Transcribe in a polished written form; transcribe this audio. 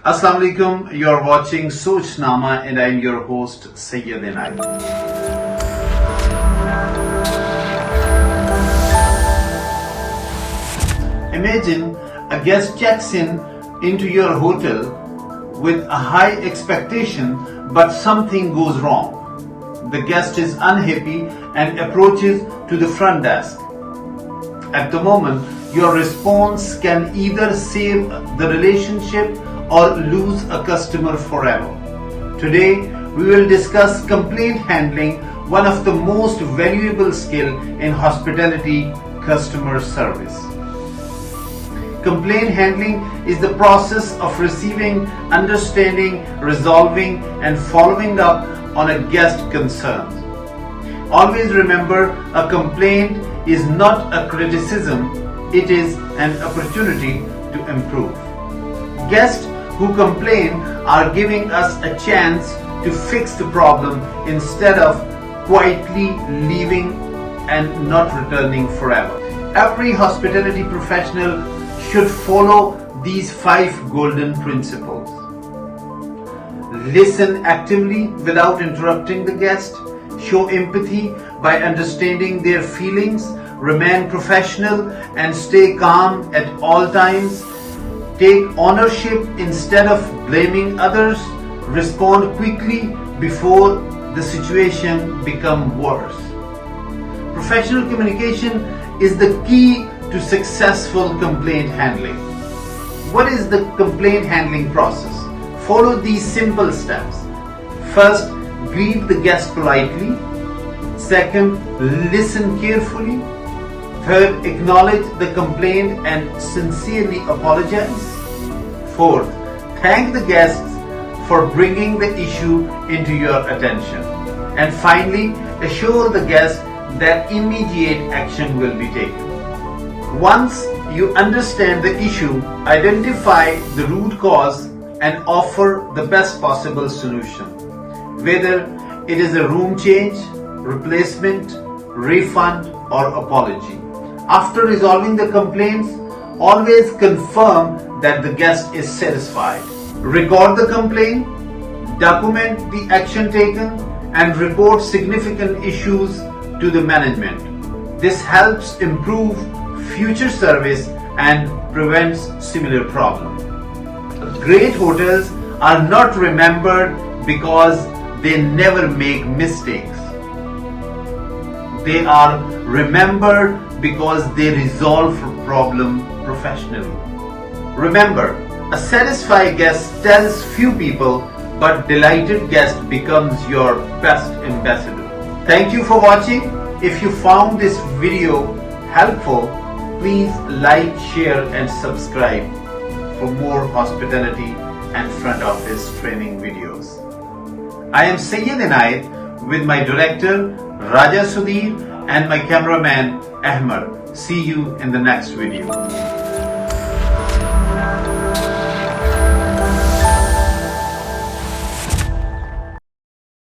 Assalamu alaikum, you are watching Sochnama and I am your host Sayyid Inayat. Imagine a guest checks into your hotel with a high expectation, but something goes wrong. The guest is unhappy and approaches to the front desk. At the moment, your response can either save the relationship or lose a customer forever. Today, we will discuss complaint handling, one of the most valuable skills in hospitality customer service. Complaint handling is the process of receiving, understanding, resolving, and following up on a guest concern. Always remember, a complaint is not a criticism, it is an opportunity to improve. Guests who complain are giving us a chance to fix the problem instead of quietly leaving and not returning forever. Every hospitality professional should follow these 5 golden principles. Listen actively without interrupting the guest. Show empathy by understanding their feelings. Remain professional and stay calm at all times. Take ownership instead of blaming others. Respond quickly before the situation becomes worse. Professional communication is the key to successful complaint handling. What is the complaint handling process? Follow these simple steps. First, greet the guest politely. Second, listen carefully. Third, acknowledge the complaint and sincerely apologize. Fourth, thank the guests for bringing the issue into your attention. And finally, assure the guest that immediate action will be taken. Once you understand the issue, identify the root cause and offer the best possible solution. Whether it is a room change, replacement, refund, or apology. After resolving the complaints, always confirm that the guest is satisfied. Record the complaint, document the action taken, and report significant issues to the management. This helps improve future service and prevents similar problems. Great hotels are not remembered because they never make mistakes. They are remembered because they resolve problem professionally. Remember, a satisfied guest tells few people, but delighted guest becomes your best ambassador. Thank you for watching. If you found this video helpful, please like, share and subscribe for more hospitality and front office training videos. I am Sayyid Inayat with my director Raja Sudhir and my cameraman Ahmed. See you in the next video.